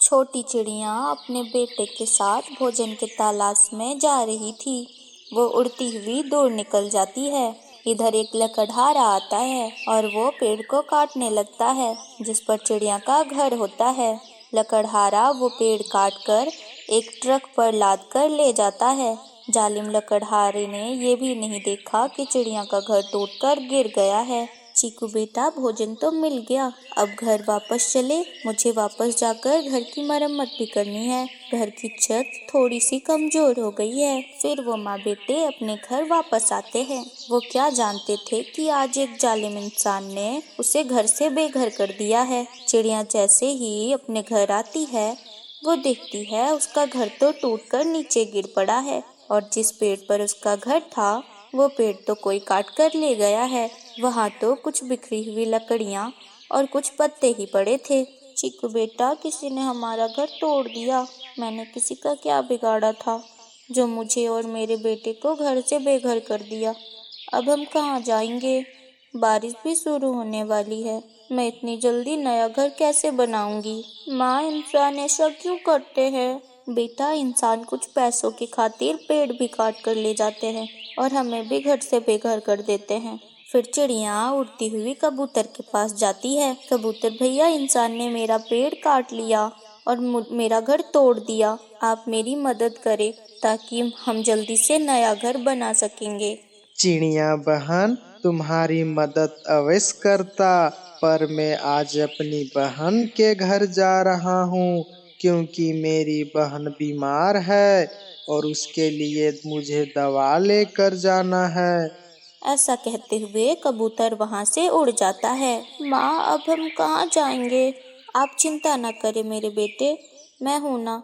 छोटी चिड़िया अपने बेटे के साथ भोजन के तलाश में जा रही थी। वो उड़ती हुई दूर निकल जाती है। इधर एक लकड़हारा आता है और वो पेड़ को काटने लगता है जिस पर चिड़िया का घर होता है। लकड़हारा वो पेड़ काटकर एक ट्रक पर लाद कर ले जाता है। जालिम लकड़हारे ने ये भी नहीं देखा कि चिड़िया का घर टूटकर गिर गया है। चीकू बेटा, भोजन तो मिल गया, अब घर वापस चले। मुझे वापस जाकर घर की मरम्मत भी करनी है। घर की छत थोड़ी सी कमजोर हो गई है। फिर वो माँ बेटे अपने घर वापस आते हैं। वो क्या जानते थे कि आज एक जालिम इंसान ने उसे घर से बेघर कर दिया है। चिड़िया जैसे ही अपने घर आती है, वो देखती है उसका घर तो टूटकर नीचे गिर पड़ा है और जिस पेड़ पर उसका घर था वो पेड़ तो कोई काट कर ले गया है। वहाँ तो कुछ बिखरी हुई लकड़ियाँ और कुछ पत्ते ही पड़े थे। चीकू बेटा, किसी ने हमारा घर तोड़ दिया। मैंने किसी का क्या बिगाड़ा था जो मुझे और मेरे बेटे को घर से बेघर कर दिया। अब हम कहाँ जाएंगे? बारिश भी शुरू होने वाली है। मैं इतनी जल्दी नया घर कैसे बनाऊंगी? माँ, इंसान ऐसा क्यों करते हैं? बेटा, इंसान कुछ पैसों की खातिर पेड़ भी काट कर ले जाते हैं और हमें भी घर से बेघर कर देते हैं। फिर चिड़िया उड़ती हुई कबूतर के पास जाती है। कबूतर भैया, इंसान ने मेरा पेड़ काट लिया और मेरा घर तोड़ दिया। आप मेरी मदद करें ताकि हम जल्दी से नया घर बना सकेंगे। चिड़िया बहन, तुम्हारी मदद अवश्य करता, पर मैं आज अपनी बहन के घर जा रहा हूँ क्योंकि मेरी बहन बीमार है और उसके लिए मुझे दवा लेकर जाना है। ऐसा कहते हुए कबूतर वहाँ से उड़ जाता है। माँ, अब हम कहाँ जाएंगे? आप चिंता न करें मेरे बेटे, मैं हूँ ना।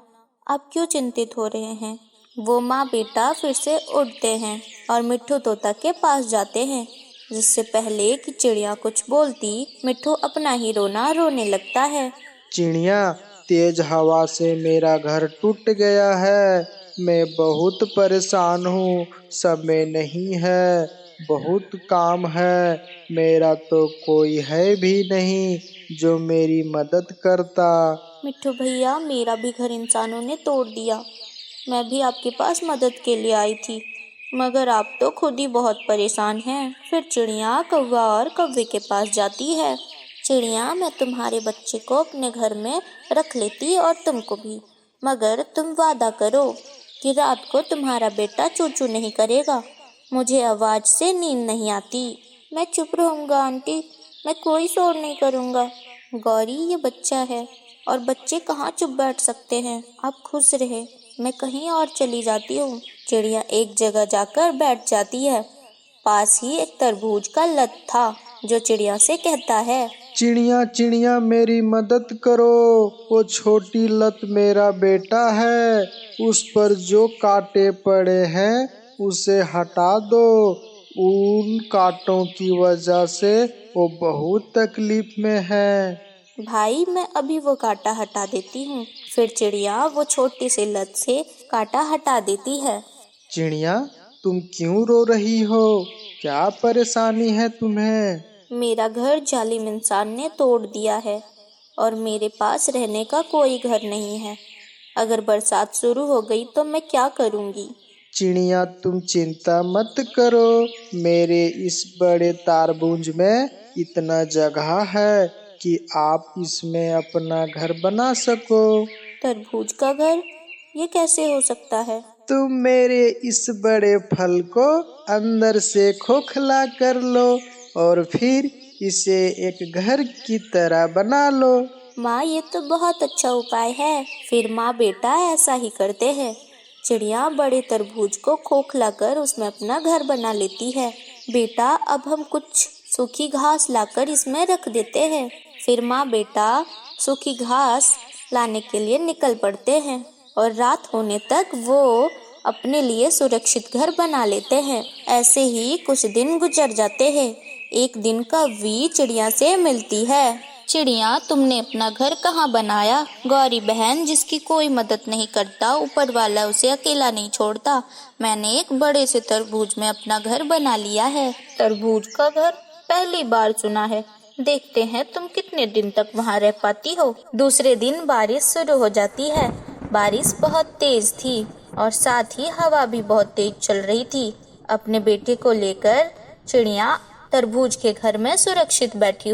आप क्यों चिंतित हो रहे हैं? वो माँ बेटा फिर से उड़ते हैं और मिट्ठू तोता के पास जाते हैं। जिससे पहले कि चिड़िया कुछ बोलती, मिट्ठू अपना ही रोना रोने लगता है। चिड़िया, तेज हवा से मेरा घर टूट गया है। मैं बहुत परेशान हूँ, समय नहीं है, बहुत काम है। मेरा तो कोई है भी नहीं जो मेरी मदद करता। मिट्ठू भैया, मेरा भी घर इंसानों ने तोड़ दिया। मैं भी आपके पास मदद के लिए आई थी, मगर आप तो खुद ही बहुत परेशान हैं। फिर चिड़िया कौवा और कौवे के पास जाती है। चिड़िया, मैं तुम्हारे बच्चे को अपने घर में रख लेती और तुमको भी, मगर तुम वादा करो कि रात को तुम्हारा बेटा चू चू नहीं करेगा। मुझे आवाज़ से नींद नहीं आती। मैं चुप रहूँगा आंटी, मैं कोई शोर नहीं करूँगा। गौरी, ये बच्चा है और बच्चे कहाँ चुप बैठ सकते हैं। आप खुश रहे, मैं कहीं और चली जाती हूँ। चिड़िया एक जगह जाकर बैठ जाती है। पास ही एक तरबूज का लत था जो चिड़िया से कहता है, चिड़िया चिड़िया, मेरी मदद करो। वो छोटी लत मेरा बेटा है, उस पर जो कांटे पड़े हैं उसे हटा दो। उन कांटों की वजह से वो बहुत तकलीफ में है। भाई मैं अभी वो कांटा हटा देती हूँ। फिर चिड़िया वो छोटी सी लत से कांटा हटा देती है। चिड़िया, तुम क्यों रो रही हो? क्या परेशानी है तुम्हें? मेरा घर जालिम इंसान ने तोड़ दिया है और मेरे पास रहने का कोई घर नहीं है। अगर बरसात शुरू हो गई तो मैं क्या करूँगी? चिड़िया, तुम चिंता मत करो, मेरे इस बड़े तारबूज में इतना जगह है कि आप इसमें अपना घर बना सको। तरबूज का घर? ये कैसे हो सकता है? तुम मेरे इस बड़े फल को अंदर से खोखला कर लो और फिर इसे एक घर की तरह बना लो। माँ, ये तो बहुत अच्छा उपाय है। फिर माँ बेटा ऐसा ही करते हैं। चिड़िया बड़े तरबूज को खोखला कर उसमें अपना घर बना लेती है। बेटा, अब हम कुछ सूखी घास लाकर इसमें रख देते हैं। फिर माँ बेटा सूखी घास लाने के लिए निकल पड़ते हैं और रात होने तक वो अपने लिए सुरक्षित घर बना लेते हैं। ऐसे ही कुछ दिन गुजर जाते हैं। एक दिन कौवी चिड़िया से मिलती है। चिड़िया, तुमने अपना घर कहाँ बनाया? गौरी बहन, जिसकी कोई मदद नहीं करता, ऊपर वाला उसे अकेला नहीं छोड़ता। मैंने एक बड़े से तरबूज में अपना घर बना लिया है। तरबूज का घर? पहली बार सुना है। देखते हैं तुम कितने दिन तक वहाँ रह पाती हो। दूसरे दिन बारिश शुरू हो जाती है। बारिश बहुत तेज थी और साथ ही हवा भी बहुत तेज चल रही थी। अपने बेटे को लेकर चिड़िया तरबूज के घर में सुरक्षित बैठी